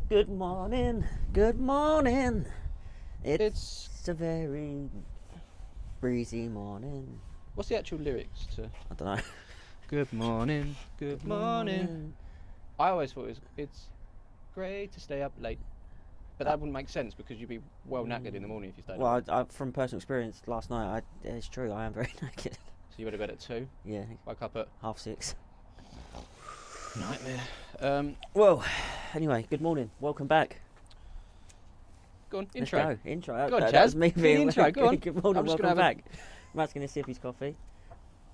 Good morning, good morning. It's a very breezy morning. What's the actual lyrics to? I don't know. Good morning, good morning. I always thought it's great to stay up late, but that wouldn't make sense because you'd be well knackered in the morning if you stayed up. Well, from personal experience, last night, it's true, I am very knackered. So you went to bed at 2? Yeah. Woke up at 6:30. Nightmare. Well, anyway, good morning. Welcome back. Go on, Let's intro. go. Intro. Go on, That Chaz. was me Do the being intro, go on. Good morning, I'm just welcome gonna have back. Matt's going to sip his coffee.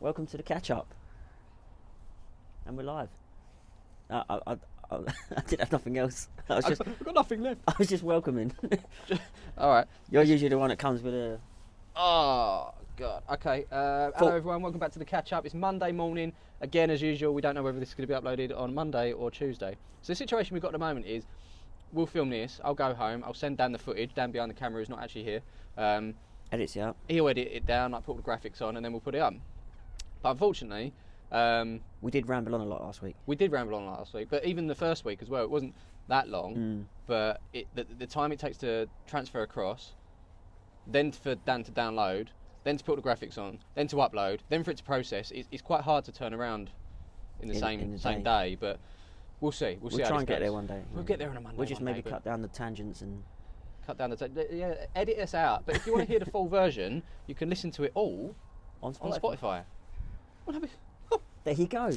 Welcome to the catch-up. And we're live. I didn't have nothing else. I've got nothing left. I was just welcoming. Alright. You're usually the one that comes with a... Oh, God. Okay. Hello, everyone. Welcome back to the catch-up. It's Monday morning. Again, as usual, we don't know whether this is going to be uploaded on Monday or Tuesday. So the situation we've got at the moment is we'll film this. I'll go home. I'll send Dan the footage. Dan behind the camera is not actually here. Edits it up. He'll edit it down, like put the graphics on, and then we'll put it up. But unfortunately... we did ramble on a lot last week. We did ramble on last week, but even the first week as well, it wasn't that long. But the time it takes to transfer across, then for Dan to download, then to put the graphics on, then to upload, then for it to process, it's quite hard to turn around in the same day. But we'll see. We'll see how try this and get goes. there one day. We'll get there on a Monday. We'll just one maybe day, cut down the tangents and... Cut down the edit us out. But if you want to hear the full version, you can listen to it all on Spotify. Well, there you go.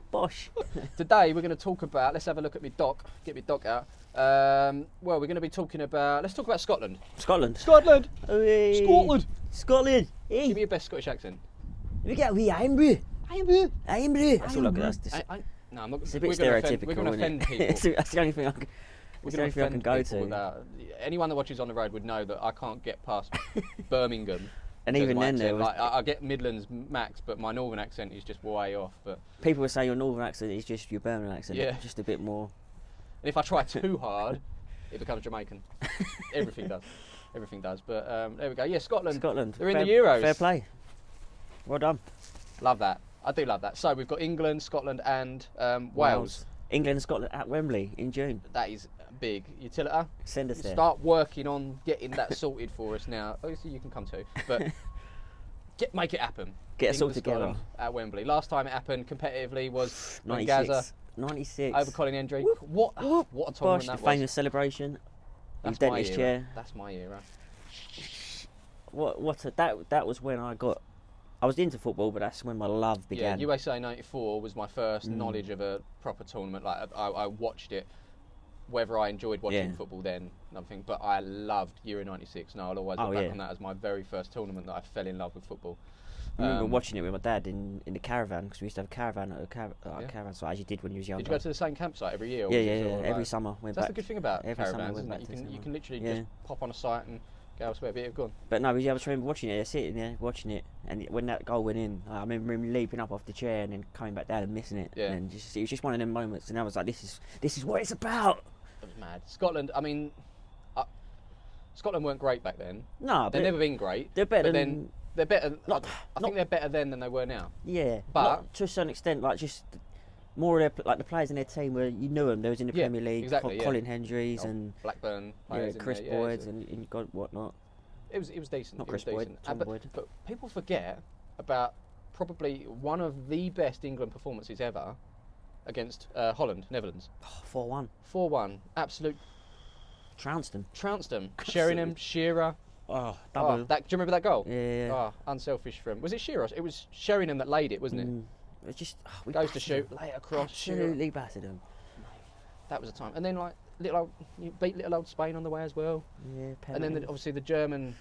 Bosh. Today we're going to talk about, let's have a look at my doc, get my doc out. Well, we're going to be talking about, let's talk about Scotland. Scotland. Scotland! Hey. Scotland! Scotland! Hey. Give me your best Scottish accent. We got wee Ironbrew. Ironbrew. Ironbrew. That's all I got. No, I'm not. It's a bit we're stereotypical, going to offend people. That's the only thing I can, We're the only thing I can go to. Without, anyone that watches on the road would know that I can't get past Birmingham. And even then, there was... like, I get Midlands max, but my northern accent is just way off. But people would say your northern accent is just your Birmingham accent. Yeah. Just a bit more... And if I try too hard, it becomes Jamaican. Everything does. Everything does. But there we go. Yeah, Scotland. They're in the Euros. Fair play. Well done. Love that. I do love that. So we've got England, Scotland and Wales. England and Scotland at Wembley in June. That is big. Utilita, send us there. Start working on getting that sorted for us now. Obviously you can come too, but make it happen. Get us all together. At Wembley. Last time it happened competitively was 96. 96. Over Colin Hendry. What a tournament that the was. famous celebration. That's in my dentist era. chair. That's my era. That was when I was into football, but that's when my love began. Yeah, USA 94 was my first knowledge of a proper tournament. Like I watched it, whether I enjoyed watching football then, nothing. But I loved Euro 96. No, I'll always look back on that as my very first tournament that I fell in love with football. I remember watching it with my dad in the caravan, because we used to have a caravan at a caravan site, as you did when you was younger. Did you go to the same campsite every year? Or Yeah. Every summer. That's the good thing about caravans, isn't it? You can literally just pop on a site and go elsewhere. But go on. But no, I just remember watching it, sitting there watching it, and when that goal went in, I remember him leaping up off the chair and then coming back down and missing it. Yeah. And it was just one of them moments, and I was like, this is what it's about. It was mad. Scotland. I mean, Scotland weren't great back then. No, but they've never been great. They're better than. They're better. I think they're better then than they were now. Yeah, but to a certain extent, like just more of the players in their team where you knew them. There was in the Premier League, exactly, Colin Hendry's and Blackburn, Chris Boyd's and God whatnot. It was decent. Not Chris Boyd, Tom Boyd. But people forget about probably one of the best England performances ever against Holland, Netherlands. 4-1. 4-1. Absolute. Trounced them. Sheringham, Shearer. Oh, double. Do you remember that goal? Yeah. Oh, unselfish from. Was it Shearer? It was Sheringham that laid it, wasn't it? It was just goes to shoot, lay it across. Absolutely battered them. That was a time. And then you beat little old Spain on the way as well. Yeah. And then obviously the German.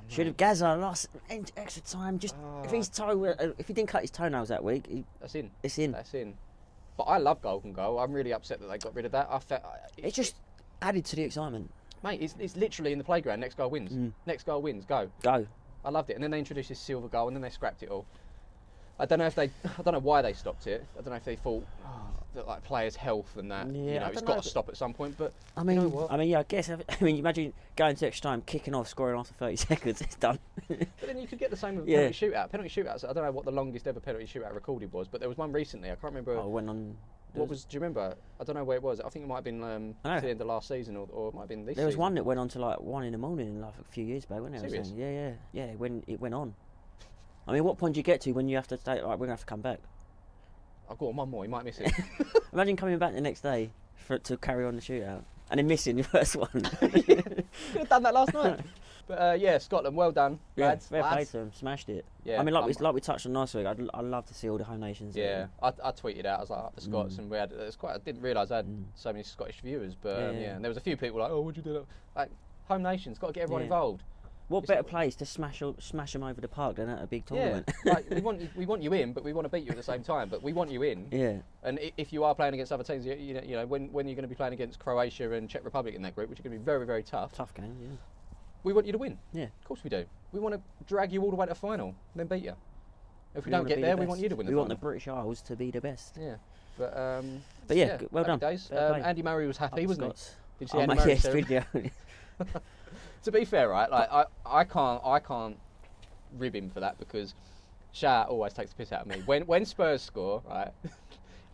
Should have Gaza lost extra time. Just if he didn't cut his toenails that week, that's in. It's in. That's in. But I love golden goal. I'm really upset that they got rid of that. It just added to the excitement. Mate, it's literally in the playground. Next goal wins. Next goal wins. Go. I loved it. And then they introduced this silver goal, and then they scrapped it all. I don't know why they stopped it. I don't know if they thought that like players' health and that. Yeah, it's got to stop at some point. But I mean, you know what? I guess. Imagine going to extra time, kicking off, scoring after 30 seconds. It's done. But then you could get the same with penalty shootout. Penalty shootouts. I don't know what the longest ever penalty shootout recorded was, but there was one recently. I can't remember. Oh, it went on What was? Do you remember? I don't know where it was. I think it might have been to the end of last season, or it might have been this. There was season. one that went on to like 1 a.m. like a few years back, wasn't there? Serious? Yeah. When it went on. I mean, what point do you get to when you have to say, right, we're gonna have to come back? I've got one more. You might miss it. Imagine coming back the next day to carry on the shootout and then missing your first one. Could have done that last night. But yeah, Scotland, well done, lads. Fair play to them, smashed it. Yeah, I mean, like we touched on last week, I'd love to see all the home nations. Yeah, I tweeted out, I was like, up the Scots, and we had. I didn't realise I had so many Scottish viewers, but and there was a few people like, oh, would you do that? Like, home nations, got to get everyone involved. What better place to smash them over the park than at a big tournament? Yeah, like we want you in, but we want to beat you at the same time. But we want you in. Yeah. And if you are playing against other teams, you know when you're going to be playing against Croatia and Czech Republic in that group, which are going to be very, very tough. Tough game, yeah. We want you to win. Yeah. Of course we do. We want to drag you all the way to the final, and then beat you. If we don't get there, we want you to win the final. We want the British Isles to be the best. Yeah. But yeah, well done. Days. Andy Murray was happy, wasn't he? Did you see Andy Murray's video? To be fair, right? Like I can't rib him for that because Shat always takes the piss out of me. When Spurs score, right?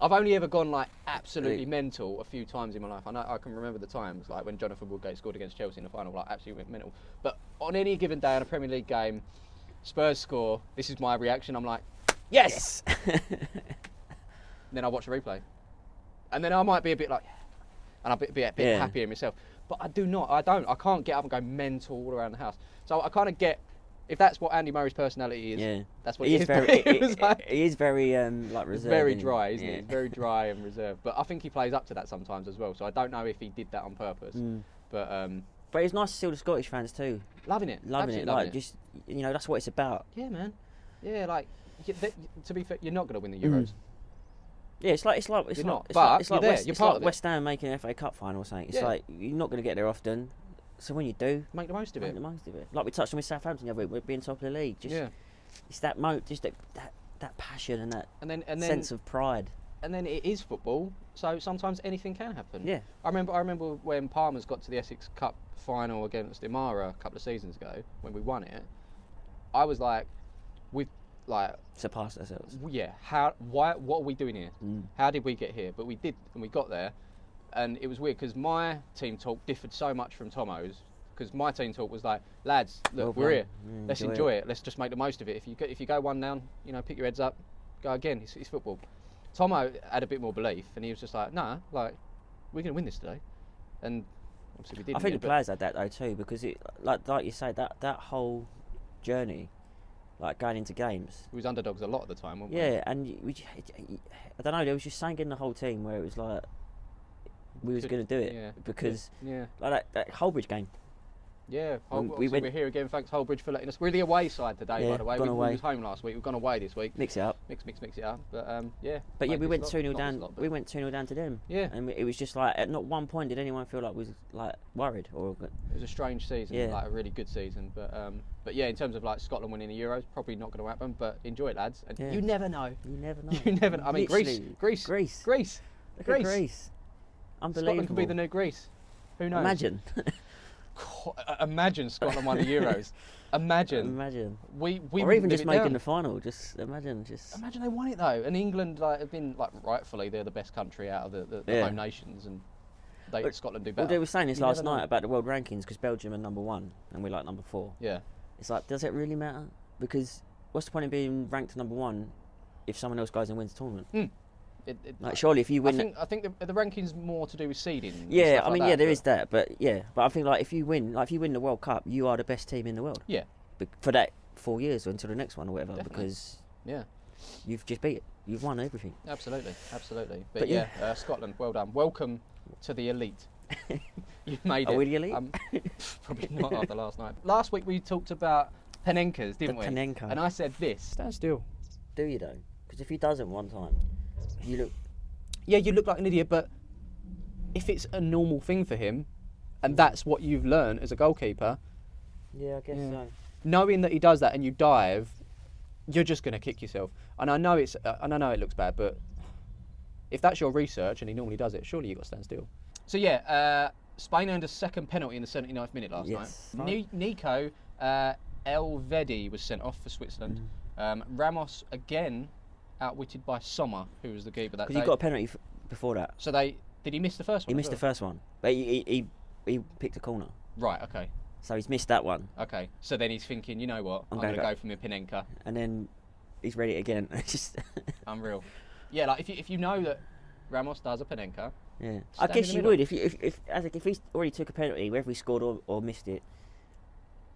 I've only ever gone like absolutely mental a few times in my life. I know I can remember the times like when Jonathan Woodgate scored against Chelsea in the final, like absolutely went mental. But on any given day in a Premier League game, Spurs score. This is my reaction. I'm like, yes. Then I watch a replay, and then I might be a bit like, and I'll be a bit happier myself. But I can't get up and go mental all around the house. So I kind of get. If that's what Andy Murray's personality is, that's what he is. He is very like reserved. Very dry, isn't he? He's very dry and reserved. But I think he plays up to that sometimes as well. So I don't know if he did that on purpose. But it's nice to see all the Scottish fans too. Loving it. Like just that's what it's about. Yeah, man. Yeah, like to be fair, you're not going to win the Euros. Yeah, it's like West Ham making an FA Cup final or something. It's like you're not going to get there often. So when you do, make the most of it. Like we touched on with Southampton the other week, we're being top of the league. It's that that passion and that sense of pride. And then it is football, so sometimes anything can happen. Yeah. I remember when Palmer's got to the Essex Cup final against Imara a couple of seasons ago when we won it. I was like, we've like surpassed ourselves. Yeah. What are we doing here? How did we get here? But we did, and we got there. And it was weird because my team talk differed so much from Tomo's. Because my team talk was like, lads, look, we're here. Let's enjoy it. Let's just make the most of it. If you go 1-down, pick your heads up, go again. It's football. Tomo had a bit more belief, and he was just like, nah, like we're gonna win this today. And obviously we did. I think the players had that though too, because it like you say that whole journey, like going into games. We was underdogs a lot at the time, weren't we? Yeah, and I don't know. There was just something in the whole team where it was like. We was going to do it because like that Hullbridge game. Yeah, we're here again. Thanks Hullbridge for letting us. We're the away side today, by the way. We was home last week. We've gone away this week. Mix it up. Mix it up. But But we went 2-0 down. We went 2-0 down to them. Yeah. And it was just like at not one point did anyone feel like was like worried or. It was a strange season, like a really good season. But yeah, in terms of like Scotland winning the Euros, probably not going to happen. But enjoy it, lads. And you never know. You never know. You never know. I mean, Greece. Look at Greece. Unbelievable. Scotland could be the new Greece. Who knows? Imagine. Imagine Scotland won the Euros. Imagine. Or even just making the final. Just imagine. Imagine they won it though. And England have been rightfully they're the best country out of the home nations, and Scotland do better. Well, they were saying this last night about the world rankings because Belgium are number 1 and we're like number 4. Yeah. It's like, does it really matter? Because what's the point of being ranked number 1 if someone else goes and wins the tournament? Surely if you win, I think the ranking's more to do with seeding. Yeah, I mean, there is that, but I think like if you win the World Cup, you are the best team in the world. Yeah. For that 4 years or until the next one or whatever, Definitely. because yeah, you've just beat it. You've won everything. Absolutely. But Scotland, well done. Welcome to the elite. You've made it. Are we the elite? Probably not after last night. Last week we talked about Penenkas, didn't we? Penenka. And I said this. Stand still. Do you though? Because if he doesn't one time. You look like an idiot, but if it's a normal thing for him, and that's what you've learned as a goalkeeper, I guess so. Knowing that he does that and you dive, you're just going to kick yourself. And I know it looks bad, but if that's your research and he normally does it, surely you've got to stand still. So Spain earned a second penalty in the 79th minute last night. Nico Elvedi was sent off for Switzerland. Ramos again outwitted by Sommer, who was the keeper that day. Because you got a penalty before that. So did he miss the first one? He missed the first one, but he picked a corner. Right. Okay. So he's missed that one. Okay. So then he's thinking, you know what? I'm going to go for my Penenka. And then he's ready again. It's just unreal. Yeah, like if you know that Ramos does a Penenka. Yeah. I guess you would if he's already took a penalty, whether he scored or missed it.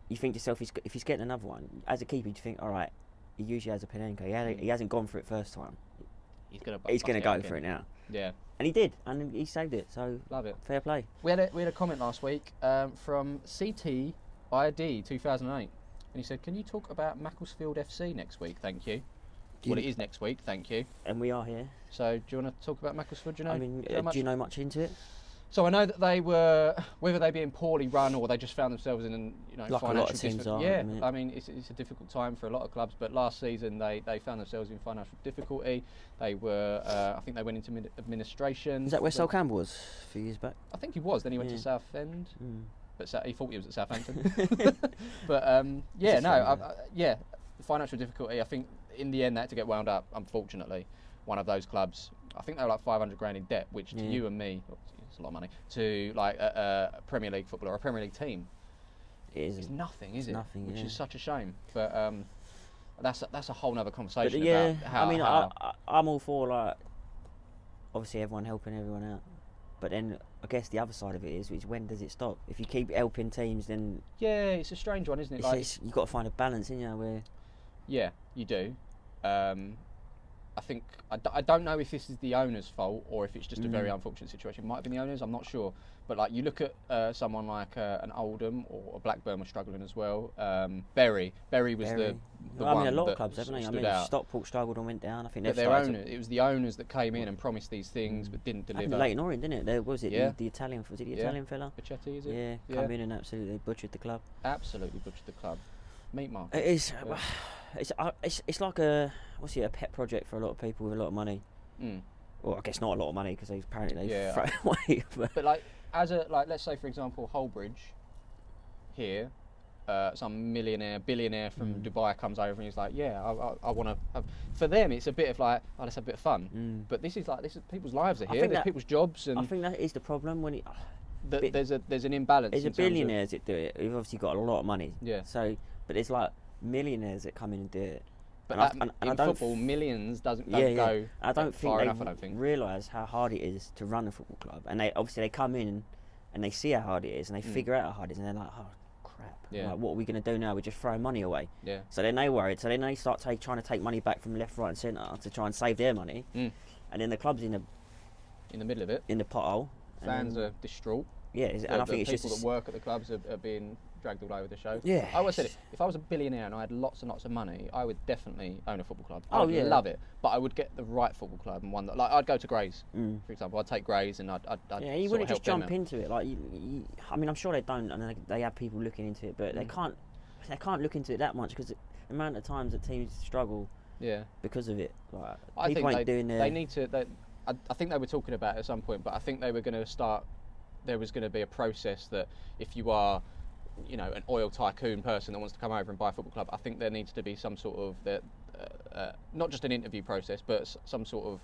You think to yourself, if he's getting another one, as a keeper, you think, all right, he usually has a Penenka. He hasn't gone for it first time. He's going to go for it now. Yeah. And he did, and he saved it. So love it. Fair play. We had a comment last week from CTID 2008, and he said, "Can you talk about Macclesfield FC next week? Thank you." Well, it is next week. Thank you. And we are here. So, do you want to talk about Macclesfield? Do you know? I mean, do you know much into it? So I know that they were, whether they being poorly run or they just found themselves in, like financial a lot of teams are. Yeah, I mean it's a difficult time for a lot of clubs. But last season they found themselves in financial difficulty. They were, I think they went into administration. Is that where Sol Campbell was a few years back? I think he was. Then he went to Southend, but he thought he was at Southampton. But yeah, financial difficulty. I think in the end they had to get wound up. Unfortunately, one of those clubs. I think they were like 500 grand in debt, which to you and me. It's a lot of money to like a Premier League footballer or a Premier League team. It's nothing, is it? Nothing, which is such a shame. But that's a whole nother conversation. But, yeah, about how, I mean, I'm all for like obviously everyone helping everyone out. But then I guess the other side of it is when does it stop? If you keep helping teams, then it's a strange one, isn't it? You've got to find a balance, in where you do. I think I don't know if this is the owner's fault or if it's just a very unfortunate situation. It might have been the owner's, I'm not sure. But like you look at someone like an Oldham or a Blackburn was struggling as well. Bury was the one. I mean, a lot of clubs, haven't they? I mean, out. Stockport struggled and went down. I think their owners. It was the owners that came in and promised these things but didn't deliver. Leighton Orient, didn't it? There was it. The Italian. Was it the Italian fella? Pachetti, is it? Yeah, come in and absolutely butchered the club. Absolutely butchered the club. Meat market. It is. Yeah. It's like a pet project for a lot of people with a lot of money. Well, I guess not a lot of money because they throw it away. But like let's say for example Hullbridge here, some billionaire from Dubai comes over and he's like, I want to have. For them it's a bit of like, let's have a bit of fun. But this is people's lives are here. There's people's jobs, and I think that is the problem when there's an imbalance. There's a billionaires that do it. You've obviously got a lot of money. Yeah. So, but it's like millionaires that come in and do it. But in football, millions don't go I don't think far they enough. I don't think realise how hard it is to run a football club, and they come in and they see how hard it is, and they figure out how hard it is, and they're like, oh crap, like, what are we going to do now? We're just throwing money away. Yeah. So then they worried. So then they start trying to take money back from left, right, and centre to try and save their money, and then the club's in the middle of it, in the pothole. Fans are distraught. Yeah, and I think it's people that work at the clubs are being dragged all over the show. Yeah. I always said it, if I was a billionaire and I had lots and lots of money, I would definitely own a football club. I would love it, but I would get the right football club and one that, like, I'd go to Grays, for example. I'd take Grays and I'd you wouldn't just jump into it. Like, I mean, I'm sure they don't, and they have people looking into it, but they can't look into it that much because the amount of times that teams struggle. Yeah. Because of it, like I people think ain't doing their. They need to. I think they were talking about it at some point, but I think they were going to start. There was going to be a process that if you are, an oil tycoon person that wants to come over and buy a football club, I think there needs to be some sort of not just an interview process, but some sort of,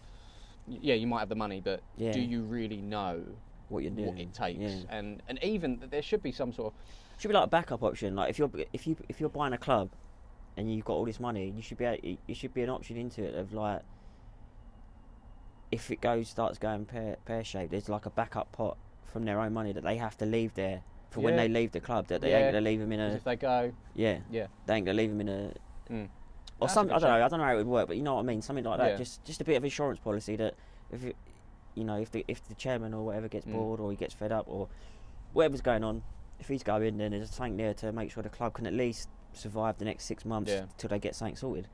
you might have the money, but do you really know what you're doing, what it takes? Yeah. And even there should be some sort of should be like a backup option. Like if you're buying a club and you've got all this money, you should be an option into it of like if it starts going pear shaped, there's like a backup pot from their own money that they have to leave there for when they leave the club, that they ain't gonna leave them in a. If they go. They ain't gonna leave them in a. Or some, I don't know how it would work, but you know what I mean, something like that. Just a bit of insurance policy that if if the chairman or whatever gets bored or he gets fed up or whatever's going on, if he's going, then there's something there to make sure the club can at least survive the next 6 months till they get something sorted.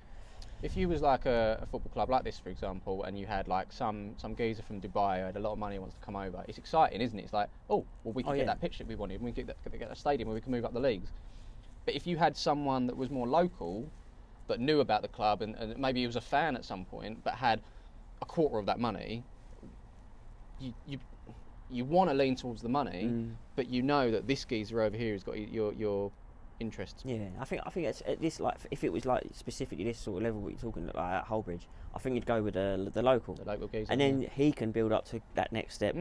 If you was like a football club like this, for example, and you had like some geezer from Dubai who had a lot of money and wants to come over, it's exciting, isn't it? It's like, we can get that pitch that we wanted, we can get that stadium where we can move up the leagues. But if you had someone that was more local, but knew about the club and maybe he was a fan at some point, but had a quarter of that money, you want to lean towards the money, but you know that this geezer over here has got your interests. Yeah, I think it's at this, like, if it was like specifically this sort of level what you're talking about, like at Hullbridge, I think you'd go with the local. The local geezer. And then he can build up to that next step.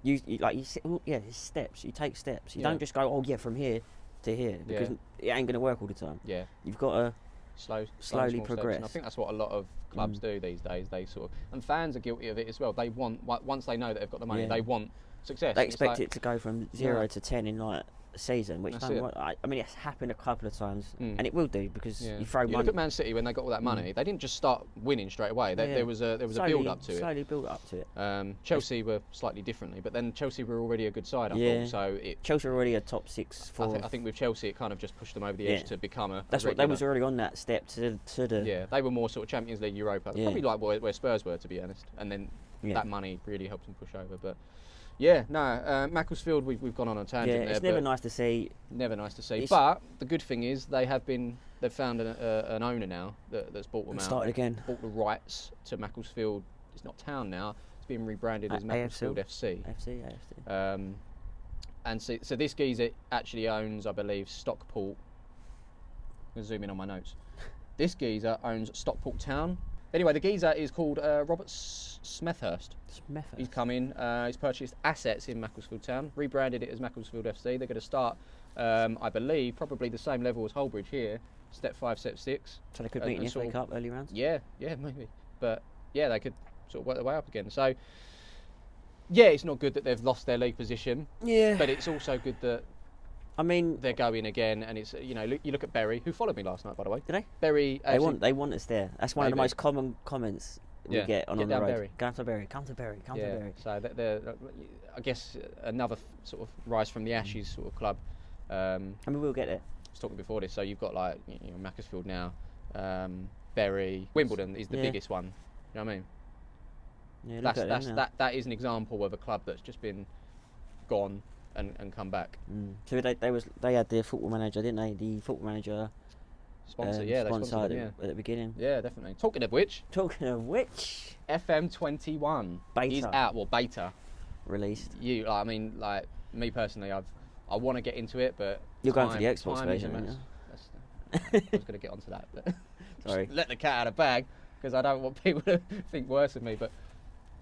You it's steps. You take steps. You don't just go, from here to here, because it ain't going to work all the time. Yeah. You've got to slowly progress. progress. And I think that's what a lot of clubs do these days. They sort of, and fans are guilty of it as well. They want, once they know that they've got the money, they want success. They expect it to go from 0 to 10 in like a season, which I mean, it's happened a couple of times, and it will do, because you throw money. Look at Man City when they got all that money. They didn't just start winning straight away. There was a build up to it. Slowly built up to it. Chelsea were slightly differently, but then Chelsea were already a good side. I thought so. Chelsea were already a top 6. I think with Chelsea, it kind of just pushed them over the edge to become a. That's what they was already on that step to the. Yeah, they were more sort of Champions League, Europa, probably like where Spurs were, to be honest. And then that money really helped them push over, but. Yeah, no, Macclesfield, we've gone on a tangent there. It's never nice to see. Never nice to see. But the good thing is they've found an owner now that's bought them out. Started again. Bought the rights to Macclesfield. It's not town now. It's been rebranded as Macclesfield FC. AFC. And so this geezer actually owns, I believe, Stockport. I'm going to zoom in on my notes. This geezer owns Stockport Town. Anyway, the geezer is called Robert Smethurst. He's come in, he's purchased assets in Macclesfield Town, rebranded it as Macclesfield FC. They're going to start, I believe, probably the same level as Hullbridge here, step 5, step 6. So they could meet in the FA Cup early rounds? Yeah, maybe. But yeah, they could sort of work their way up again. So, yeah, it's not good that they've lost their league position. Yeah. But it's also good that they're going again, and it's, you look at Bury, who followed me last night, by the way. Did they? Bury. They want us there. That's one of the most common comments we get on the road. Bury. Come to Bury. Come to Bury. So they're, I guess, another sort of rise from the ashes sort of club. I mean, we'll get there. I was talking before this, so you've got like Macclesfield now, Bury, Wimbledon is the biggest one. You know what I mean? Yeah, that is an example of a club that's just been gone and come back. So they had their football manager, didn't they? The football manager sponsor, they sponsored them, at the beginning. Yeah, definitely. Talking of which, FM21 is out. Well, beta released. Like me personally, I want to get into it, but you're going for the Xbox version, aren't you? I was going to get onto that, but sorry, let the cat out of the bag, because I don't want people to think worse of me. But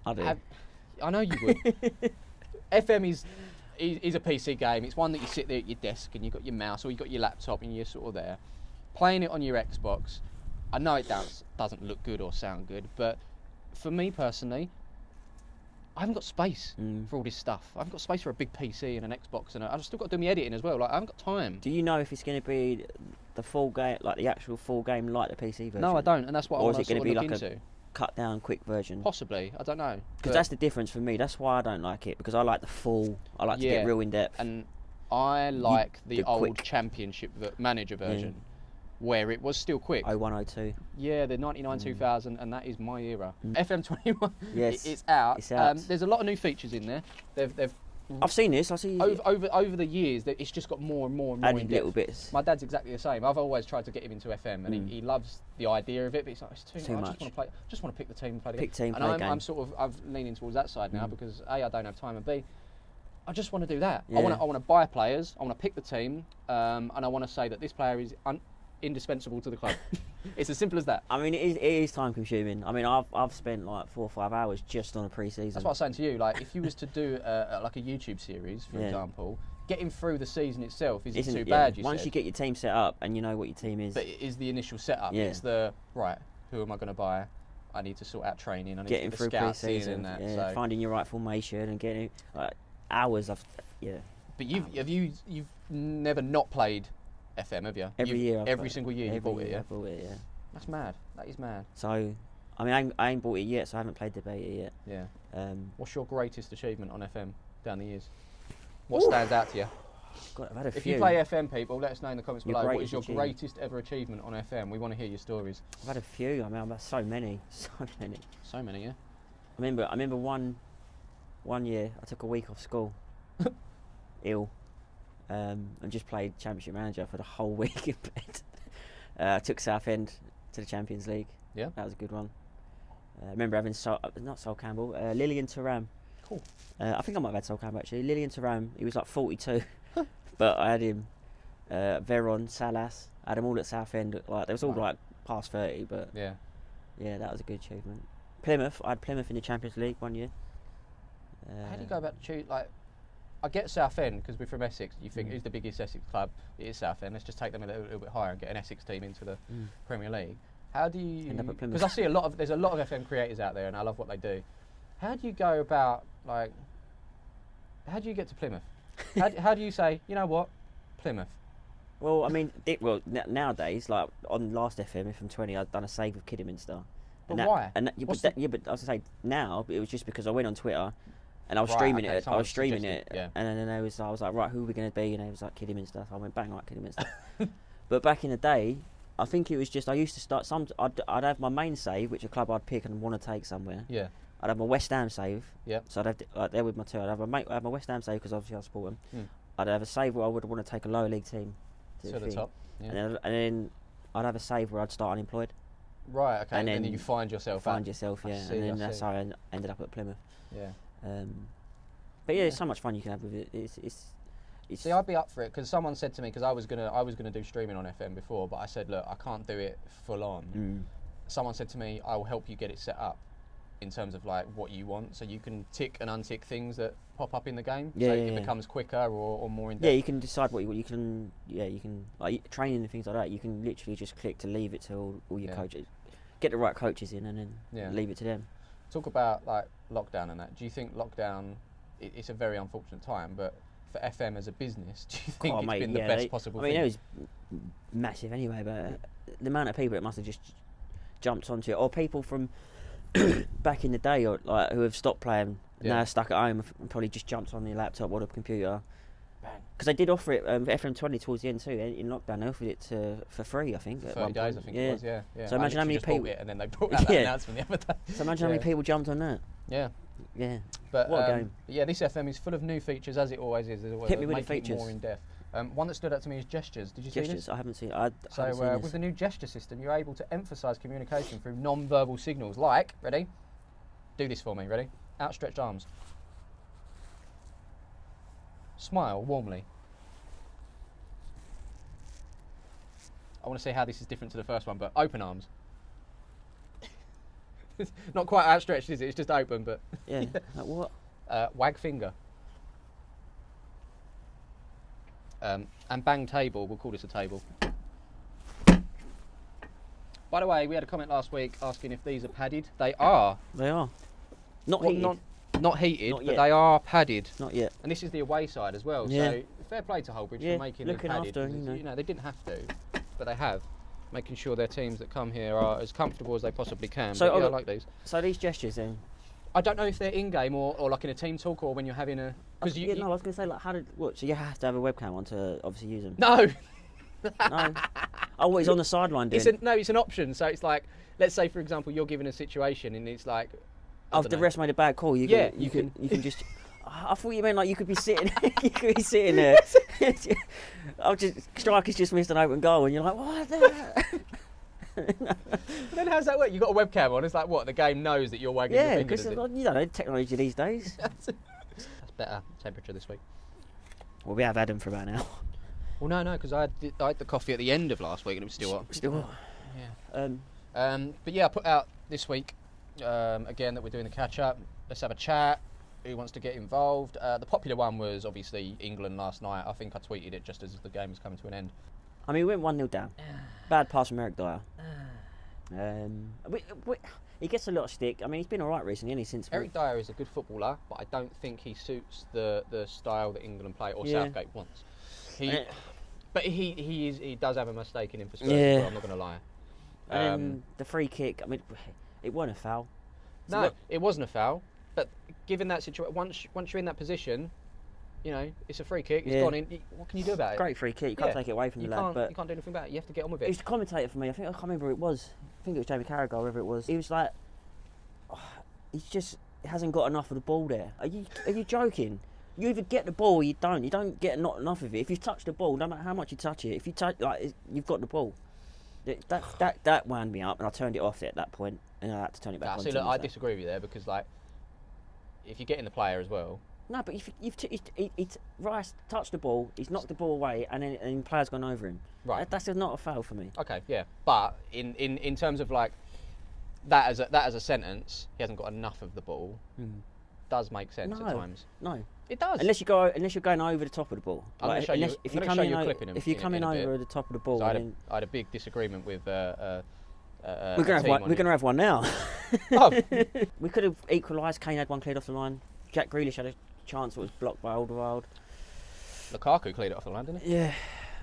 I do. I know you would. FM is a PC game. It's one that you sit there at your desk and you've got your mouse or you've got your laptop and you're sort of there playing it on your Xbox. I know it doesn't look good or sound good, but for me personally, I haven't got space for all this stuff. I haven't got space for a big PC and an Xbox, and I've still got to do my editing as well. Like, I haven't got time. Do you know if it's going to be the full game, like the actual full game, like the PC version? No, I don't, and that's what I want to sort of look into. Or is it going to be like a cut down quick version? Possibly, I don't know. Because that's the difference for me. That's why I don't like it, because I like the full. I like to get real in depth. And I like the old quick Championship manager version, where it was still quick. 0102. Yeah, the 99 2000, and that is my era. FM21. Yes, it's out. It's out. There's a lot of new features in there. I've seen this. I see. Over the years, it's just got more and more and more in depth. Little bits. My dad's exactly the same. I've always tried to get him into FM, and he loves the idea of it. But he's like, it's too much. I just want to pick the team and play the game. Pick team, and I'm leaning towards that side now, because A, I don't have time, and B, I just want to do that. Yeah. I want to buy players. I want to pick the team, and I want to say that this player is indispensable to the club. It's as simple as that. I mean, it is time consuming. I mean, I've spent like 4 or 5 hours just on a pre-season. That's what I was saying to you. Like, if you was to do like a YouTube series, for example, getting through the season itself isn't too bad. Once you get your team set up and you know what your team is. But it is the initial setup. Yeah. It's the who am I going to buy? I need to sort out training. I need getting to through pre-season and that. So. Finding your right formation and getting hours of But you've never not played FM, have you? Every single year you bought it, yeah? I bought it, yeah. That's mad. That is mad. So, I mean, I ain't bought it yet, so I haven't played the beta yet. Yeah. What's your greatest achievement on FM down the years? What stands out to you? God, I've had a few. If you play FM, people, let us know in the comments below. What is your greatest ever achievement on FM? We want to hear your stories. I've had a few. I mean, I've had so many. So many, yeah? I remember one year I took a week off school, ill, and just played Championship Manager for the whole week in bed. I took Southend to the Champions League. Yeah. That was a good one. I remember having not Sol Campbell, Lillian Thuram. Cool. I think I might have had Sol Campbell actually. Lillian Thuram, he was like 42, but I had him. Veron, Salas. I had them all at Southend. Like they was all like past 30, but yeah, that was a good achievement. Plymouth, I had Plymouth in the Champions League one year. How do you go about choose? Like, I get Southend because we're from Essex. You think who's the biggest Essex club? It is Southend. Let's just take them a little bit higher and get an Essex team into the Premier League. How do you? End up at Plymouth. Because I see there's a lot of FM creators out there, and I love what they do. How do you go about like? How do you get to Plymouth? How do you say, you know what, Plymouth? Well, I mean, nowadays, like on last FM 20, I'd done a save with Kidderminster. But why? But I was gonna say now, but it was just because I went on Twitter, and I was streaming it. I was streaming it, yeah. and then I was like, right, who are we gonna be? And it was like Kidderminster. So I went bang, like Kidderminster. But back in the day, I think it was just I used to start I'd have my main save, which a club I'd pick and want to take somewhere. Yeah. I'd have my West Ham save. Yeah. So I'd have there with my two. I'd have my West Ham save because obviously I support them. I'd have a save where I would want to take a lower league team to the top. Yeah. And then I'd have a save where I'd start unemployed. Right. Okay. And then you find yourself. Yeah. And then that's how I ended up at Plymouth. Yeah. But yeah, it's so much fun you can have with it. It's See, I'd be up for it because someone said to me because I was gonna do streaming on FM before, but I said, look, I can't do it full on. Someone said to me, I will help you get it set up in terms of like what you want, so you can tick and untick things that pop up in the game. Yeah, so it becomes quicker or more in depth. Yeah, you can decide what you can. Yeah, you can like training and things like that. You can literally just click to leave it to all your coaches, get the right coaches in, and then leave it to them. Talk about like lockdown and that. Do you think lockdown? It's a very unfortunate time, but for FM as a business, do you think it's been the best possible thing? I mean, it was massive anyway, but the amount of people that must have just jumped onto it, or people from back in the day, or like who have stopped playing, now stuck at home and probably just jumped on their laptop or the computer. Because they did offer it FM20 towards the end too. In lockdown, they offered it for free, I think. 30 days, I think it was. Yeah. So imagine how many people. It and then they brought out that announcement the other day. So imagine how many people jumped on that. Yeah. Yeah. But what a game. Yeah, this FM is full of new features, as it always is. Hit me with the features. More in depth. One that stood out to me is gestures. Did you see this? I haven't seen it. So with the new gesture system, you're able to emphasise communication through non-verbal signals. Like, ready? Do this for me. Ready? Outstretched arms. Smile warmly. I want to see how this is different to the first one, but open arms. It's not quite outstretched, is it? It's just open, but... Yeah, like what? Wag finger. And bang table. We'll call this a table. By the way, we had a comment last week asking if these are padded. They are. They are. Not heated. Not heated, but they are padded. Not yet. And this is the away side as well. Yeah. So fair play to Hullbridge for making them padded. After, you know. They didn't have to, but they have. Making sure their teams that come here are as comfortable as they possibly can. So I like these. So these gestures then? I don't know if they're in-game or like in a team talk or when you're having a... I was going to say, like, so you have to have a webcam on to obviously use them? No. No. Oh, he's on the sideline doing? It's an option. So it's like, let's say, for example, you're given a situation and it's like... If the rest made a bad call, you can just... I thought you meant like you could be sitting there. Striker's just missed an open goal and you're like, what the... Then how's that work? You've got a webcam on, it's like what, the game knows that you're wagging your finger, because you don't know technology these days. That's better temperature this week. Well, we have had them for about an hour. Well, no, because I had the coffee at the end of last week and it was still hot. Still hot. Yeah. But yeah, I put out this week, again, that we're doing the catch-up. Let's have a chat. Who wants to get involved? The popular one was obviously England last night. I think I tweeted it just as the game was coming to an end. I mean, we went 1-0 down. Bad pass from Eric Dier. He gets a lot of stick. I mean, he's been all right recently, hasn't he? Since Eric Dier is a good footballer, but I don't think he suits the style that England play or Southgate wants. But he does have a mistake in him for Spurs. Well, I'm not going to lie. And the free kick. I mean, it wasn't a foul. No, it wasn't a foul. But given that situation, once you're in that position, you know, it's a free kick. It's gone in. What can you do about it? Great free kick. You can't take it away from the lad. But you can't do anything about it. You have to get on with it. He was the commentator for me. I can't remember who it was. I think it was Jamie Carragher, whoever it was. He was like, he hasn't got enough of the ball there. Are you joking? You either get the ball or you don't. You don't get not enough of it. If you touch the ball, no matter how much you touch it, if you touch you've got the ball. That wound me up, and I turned it off at that point, and I had to turn it back on. See, look, I disagree with you there because like, if you're getting the player as well. No, but Rice touched the ball, he's knocked the ball away, and then the player's gone over him. Right. That's not a foul for me. Okay, yeah. But in terms of like that as a sentence, he hasn't got enough of the ball. Does make sense at times. No. It does. Unless you're going over the top of the ball. I'm going to show you. If you're coming over the top of the ball, so I had a big disagreement with. We're going to have one now. Oh. We could have equalised. Kane had one cleared off the line. Jack Grealish had a chance that was blocked by Alderweireld. Lukaku cleared it off the line, didn't he? Yeah,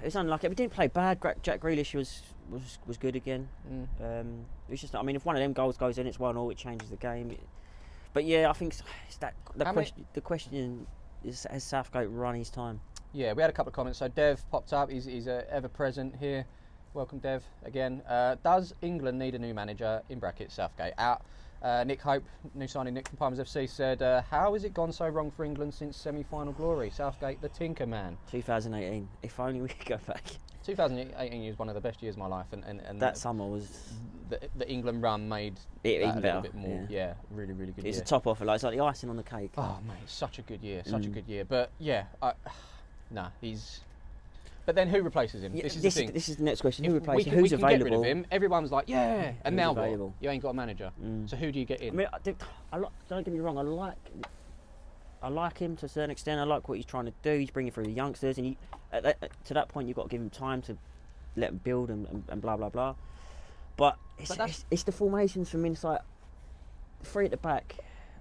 it's unlucky. We didn't play bad. Jack Grealish was good again. It's just, I mean, if one of them goals goes in, it's 1-1. It changes the game. But yeah, I think it's that the question is, has Southgate run his time? Yeah, we had a couple of comments. So Dev popped up. He's ever present here. Welcome, Dev, again. Does England need a new manager? In brackets, Southgate out. Nick Hope, new signing Nick from Palmers FC, said, how has it gone so wrong for England since semi-final glory? Southgate, the Tinker Man. 2018. If only we could go back. 2018 was one of the best years of my life, and that summer was the England run made it even a better. little bit more. Yeah, really, really good. It's year. a top offer. It's like the icing on the cake. Oh mate, such a good year, such a good year. But yeah, he's. But then who replaces him? Yeah, this is the thing. This is the next question. Who If replaces him? we Who's can available? get rid of him. Everyone's like, yeah. And now available? what? You ain't got a manager. So who do you get in? I mean, don't get me wrong. I like him to a certain extent. I like what he's trying to do. He's bringing through the youngsters, and to that point, you've got to give him time to let them build and blah blah blah. But it's the formations from inside, three at the back.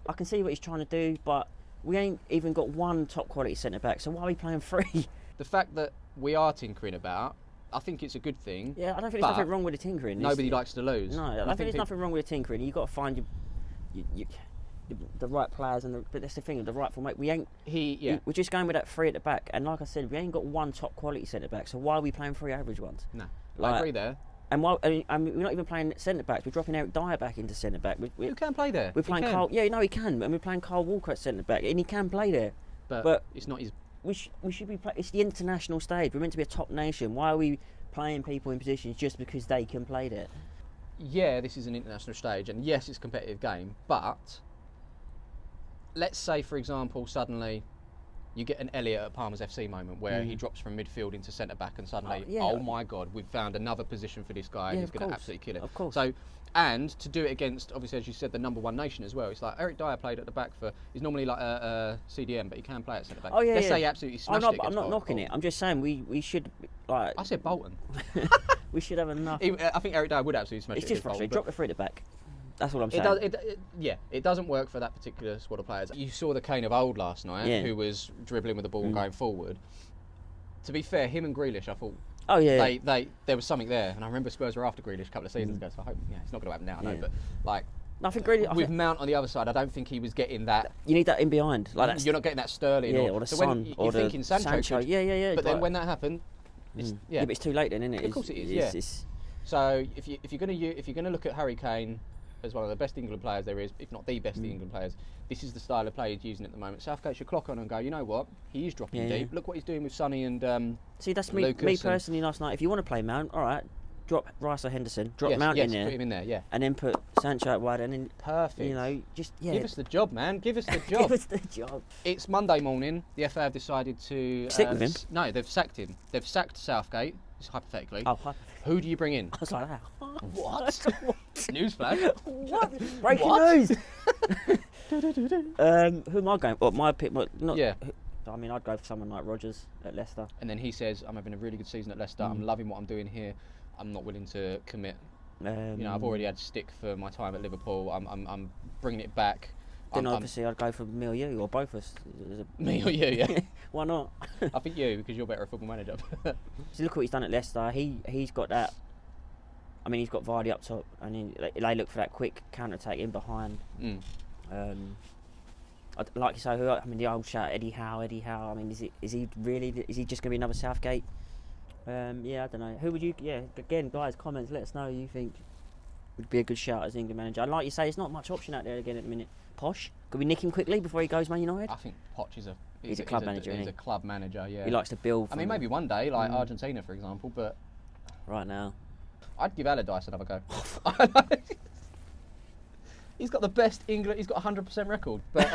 I can see what he's trying to do, but we ain't even got one top quality centre back. So why are we playing three? The fact that we are tinkering about, I think it's a good thing. Yeah, I don't think there's nothing wrong with the tinkering. Nobody likes to lose. No, I don't think there's nothing wrong with the tinkering. You've got to find the right players, but that's the thing, the right format. We ain't. We're just going with that three at the back, and like I said, we ain't got one top quality centre back. So why are we playing three average ones? No, I agree there. And while we're not even playing centre backs, we're dropping Eric Dier back into centre back. Who can play there? We're playing Carl. Yeah, no, he can, and we're playing Carl Walker at centre back, and he can play there. But it's not his. We should be. It's the international stage. We're meant to be a top nation. Why are we playing people in positions just because they can play there? Yeah, this is an international stage, and yes, it's a competitive game. But let's say, for example, suddenly you get an Elliott at Palmers FC moment where he drops from midfield into centre back, and suddenly, oh my God, we've found another position for this guy. Yeah, he's going to absolutely kill it. Of course. So, and to do it against, obviously, as you said, the number one nation as well. It's like Eric Dier played at the back he's normally like a CDM, but he can play at centre back. Oh yeah. Let's say he absolutely smashed it. I'm not knocking it. I'm just saying we should like. I said Bolton. We should have enough. I think Eric Dier would absolutely smash it. It's just frustrating. Drop the three at the back. That's all I'm saying. It doesn't work for that particular squad of players. You saw the Kane of old last night, who was dribbling with the ball and going forward. To be fair, him and Grealish, I thought. Oh yeah. There was something there, and I remember Spurs were after Grealish a couple of seasons ago. So I hope, it's not going to happen now. I know, but like. I think Grealish, with Mount on the other side, I don't think he was getting that. You need that in behind, like that. You're not getting that Sterling, or the Son, or the thinking Sancho. Yeah. But then when that happened, yeah, but it's too late then, isn't it? Of course it is. So if you're going to look at Harry Kane as one of the best England players there is, if not the best England players, this is the style of play he's using at the moment. Southgate should clock on and go, you know what? He is dropping deep. Look what he's doing with Sonny and See, that's me personally last night. If you want to play Mount, all right, drop Rice or Henderson, drop Mount in there. Put him in there, and then put Sancho out wide, and then perfect. Just give us the job, man. Give us the job. Give us the job. It's Monday morning. The FA have decided to stick with him. No, they've sacked him. They've sacked Southgate. Hypothetically. Oh, hypothetically. Who do you bring in? I was like, what? Newsflash. What? Breaking news. Who am I going? Well, my pick. I mean, I'd go for someone like Rodgers at Leicester. And then he says, "I'm having a really good season at Leicester. I'm loving what I'm doing here. I'm not willing to commit. I've already had stick for my time at Liverpool. I'm bringing it back." Then obviously I'd go for me or you, or both of us. Me or you, yeah. Why not? I think you, because you're better at football manager. So look what he's done at Leicester. He's got that. I mean, he's got Vardy up top, and they look for that quick counter attack in behind. Like you say, the old shout Eddie Howe. I mean, is he just going to be another Southgate? I don't know. Who would you? Yeah, again, guys, comments. Let us know who you think would be a good shout as England manager. And like you say, there's not much option out there again at the minute. Posh, could we nick him quickly before he goes Man United? I think Poch is a club manager. He's a club manager. Yeah. He likes to build. I mean, maybe one day, like Argentina, for example. But right now, I'd give Allardyce another go. He's got the best England. He's got 100% record. But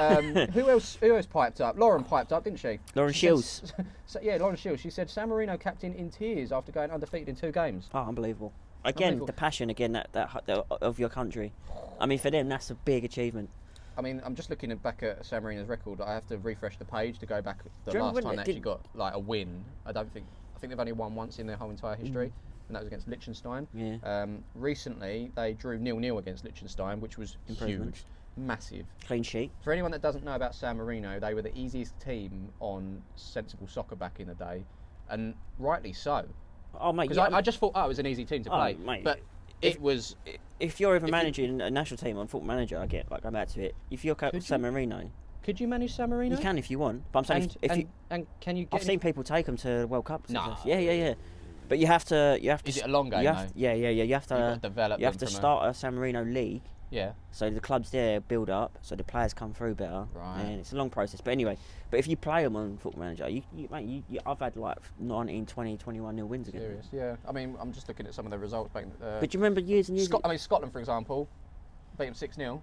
who else piped up? Lauren piped up, didn't she? Lauren Shields. Lauren Shields. She said San Marino captain in tears after going undefeated in 2 games. Oh, unbelievable! Again, the passion that of your country. I mean, for them, that's a big achievement. I mean, I'm just looking back at San Marino's record. I have to refresh the page to go back the last time they actually got like a win. I think they've only won once in their whole entire history. And that was against Liechtenstein. Yeah. Recently, they drew 0-0 against Liechtenstein, which was huge, massive. Clean sheet. For anyone that doesn't know about San Marino, they were the easiest team on sensible soccer back in the day, and rightly so. Oh, mate. Because I just thought, it was an easy team to play. Mate, but it was... If you're ever managing a national team on Football Manager, I get, like, I'm back to it. If you're San Marino... Could you manage San Marino? You can if you want. But I'm saying and can you get... I've seen people take them to World Cup. No. Yeah. But you have to. Is it a long game? Yeah. You have to develop. You have to start a San Marino league. Yeah. So the clubs there build up, so the players come through better. Right. And it's a long process. But anyway, if you play them on Football Manager, I've had like 19, 20, 21 wins against them. Yeah. I mean, I'm just looking at some of the results back. But do you remember years and years? Scotland, for example, beat them 6-0.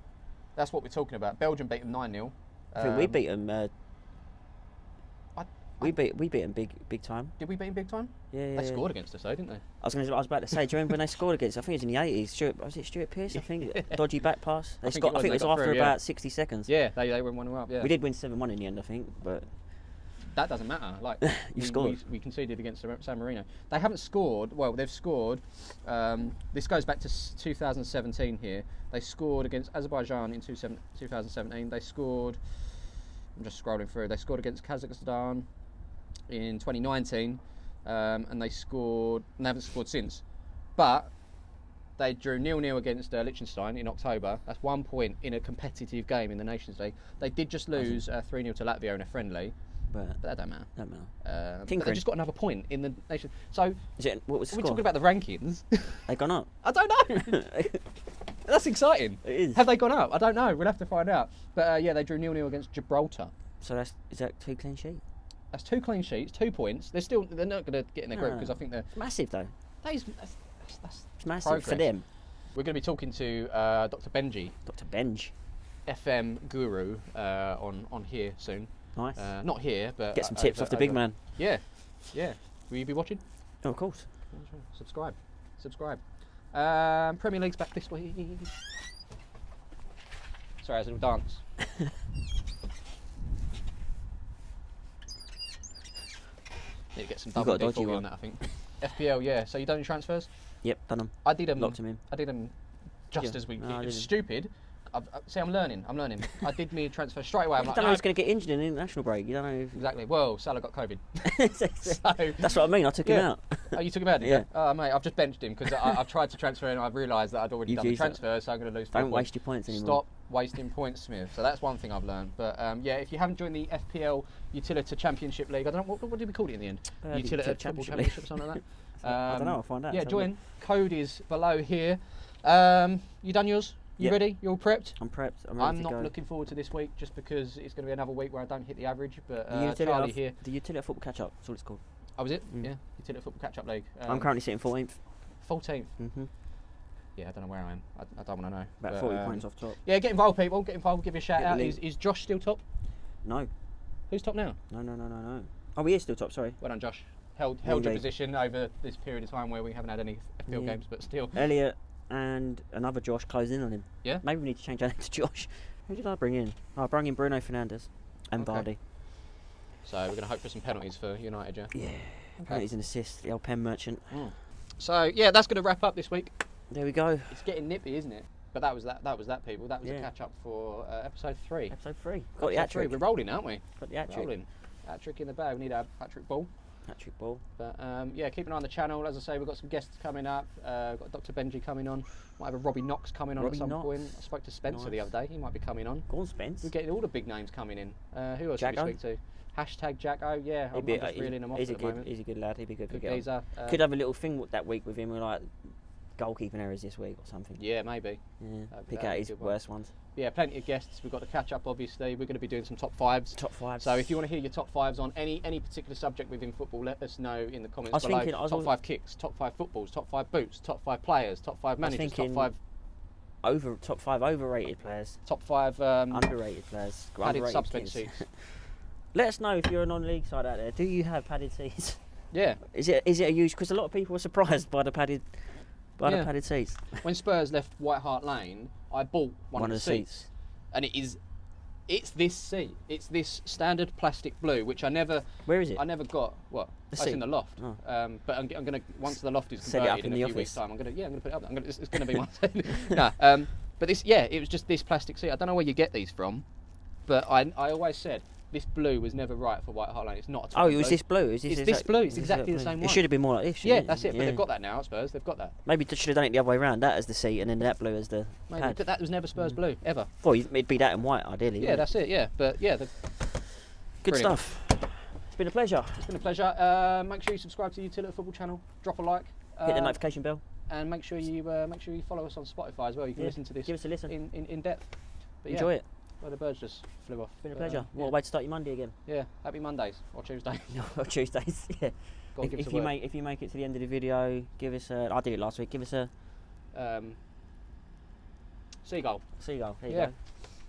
That's what we're talking about. Belgium beat them 9-0. I think we beat them. We beat them big time. Did we beat them big time? Yeah. They scored against us, though, didn't they? I was about to say. Do you remember when they scored against? I think it was in the 80s. Was it Stuart Pearce? I think dodgy back pass. I think it was after about 60 seconds. Yeah, they went 1-0 up. Yeah. We did win 7-1 in the end, I think, but that doesn't matter. Like you scored. We conceded against San Marino. They haven't scored. Well, they've scored. This goes back to 2017. Here, they scored against Azerbaijan in 2017. They scored. I'm just scrolling through. They scored against Kazakhstan in 2019, and they haven't scored since. But they drew 0-0 against Liechtenstein in October. That's 1 point in a competitive game in the Nations League. They did just lose 3-0 to Latvia in a friendly, but that don't matter. But they just got another point in the nation. So what was the score? We're talking about the rankings. They've gone up. I don't know. That's exciting. It is. Have they gone up? I don't know. We'll have to find out. But they drew 0-0 against Gibraltar. So is that 2 clean sheets? That's 2 clean sheets, 2 points. They're not going to get in the group because I think they're... It's massive, though. That's it's massive progress. for them. We're going to be talking to Dr. Benji. Dr. Benj. FM guru on here soon. Nice. Not here, but... Get some tips off the big man. Yeah. Will you be watching? Oh, of course. Subscribe. Premier League's back this week. Sorry, as a little dance. Need to get some double D40 on that, I think. FPL, yeah. So you done your transfers? Yep, done them. I did them. Locked them in. I did them just as we. It was stupid. I'm learning. I did me a transfer straight away. I don't know who's going to get injured in the international break. You don't know. Exactly. Well, Salah got COVID. So, that's what I mean. I took him out. Oh, you took him out? Yeah. Oh, mate, I've just benched him because I've tried to transfer and I've realised that I'd already done the transfer, so I'm going to lose. Don't waste your points anymore. Stop wasting points, Smith. So that's one thing I've learned. But if you haven't joined the FPL Utilita Championship League, I don't know what did we call it in the end? Utilita Championship, something like that. I don't know. I'll find out. Yeah, join. Code is below here. You done yours? You ready? You all prepped? I'm prepped. I'm not looking forward to this week just because it's going to be another week where I don't hit the average. But Charlie here. The Utilita Football Catch Up. That's what it's called. Oh, was it? Yeah. Utilita Football Catch Up League. I'm currently sitting 14th. 14th. Yeah, I don't know where I am. I don't want to know. About 40 points off top. Yeah, get involved, people. Get involved. Give me a shout out. Is Josh still top? No. Who's top now? No. Oh, he is still top. Sorry. Well done, Josh. Held your position over this period of time where we haven't had any FPL games, but still. Elliot and another Josh closed in on him. Yeah. Maybe we need to change our name to Josh. Who did I bring in? I brought in Bruno Fernandes and Vardy. So we're going to hope for some penalties for United, yeah? Yeah. Penalties and assists. The old pen merchant. So yeah, that's going to wrap up this week. There we go. It's getting nippy, isn't it? But that was that, people. That was the catch up for episode 3. Episode 3. Got the hat-trick. We're rolling, aren't we? Got the hat-trick. Rolling. Hat-trick in the bag. We need our hat-trick ball. Hat-trick ball. But keep an eye on the channel. As I say, we've got some guests coming up. Got Dr. Benji coming on. Might have a Robbie Knox coming on at some point. I spoke to Spencer the other day. He might be coming on. Go on, Spence. We're getting all the big names coming in. Who else should we speak to? Hashtag Jacko. Yeah, I'm just reeling him off at the moment. He's a good lad. He'd be good to get on. Could have a little thing that week with him. We're like goalkeeping errors this week or something. Yeah, maybe. Yeah, pick out his worst ones. Yeah, plenty of guests. We've got the catch up, obviously. We're going to be doing some top 5s. Top 5s. So if you want to hear your top 5s on any particular subject within football, let us know in the comments below. Top 5 kicks, top 5 footballs, top 5 boots, top 5 players, top 5 managers, top 5 top 5 overrated players. Top 5 underrated players. padded Underrated subspec kids. seats. Let us know if you're a non-league side out there. Do you have padded seats? Yeah. Is it a use? Because a lot of people were surprised by the padded seats. When Spurs left White Hart Lane, I bought one of the seats, and it's this seat. It's this standard plastic blue, which I never. Where is it? I never got. What? It's in the loft. Oh. But I'm gonna once the loft is Set it up converted in in the a few office. weeks' time. I'm gonna put it up. It's gonna be one. No. But this, it was just this plastic seat. I don't know where you get these from, but I always said this blue was never right for White Hart Lane. It's not. Oh, it was this blue. It's this blue. It's exactly the same one. It should have been more like this. Yeah, that's it. But they've got that now at Spurs. They've got that. Maybe they should have done it the other way around. That as the seat, and then that blue as the Maybe, pad. but that was never Spurs blue ever. Well, it'd be that and white ideally. Yeah, that's it. Yeah, but yeah, good brilliant. stuff. It's been a pleasure. It's been a pleasure. Make sure you subscribe to the Utilita Football channel. Drop a like. Hit the notification bell. And make sure you follow us on Spotify as well. You can listen to this. Give us a listen in depth. But Enjoy it. Well, the birds just flew off. It's been a pleasure. What a way to start your Monday again. Yeah, happy Mondays or Tuesday. Or Tuesdays. Yeah. If you make it to the end of the video, give us a. I did it last week. Give us a seagull. There you go.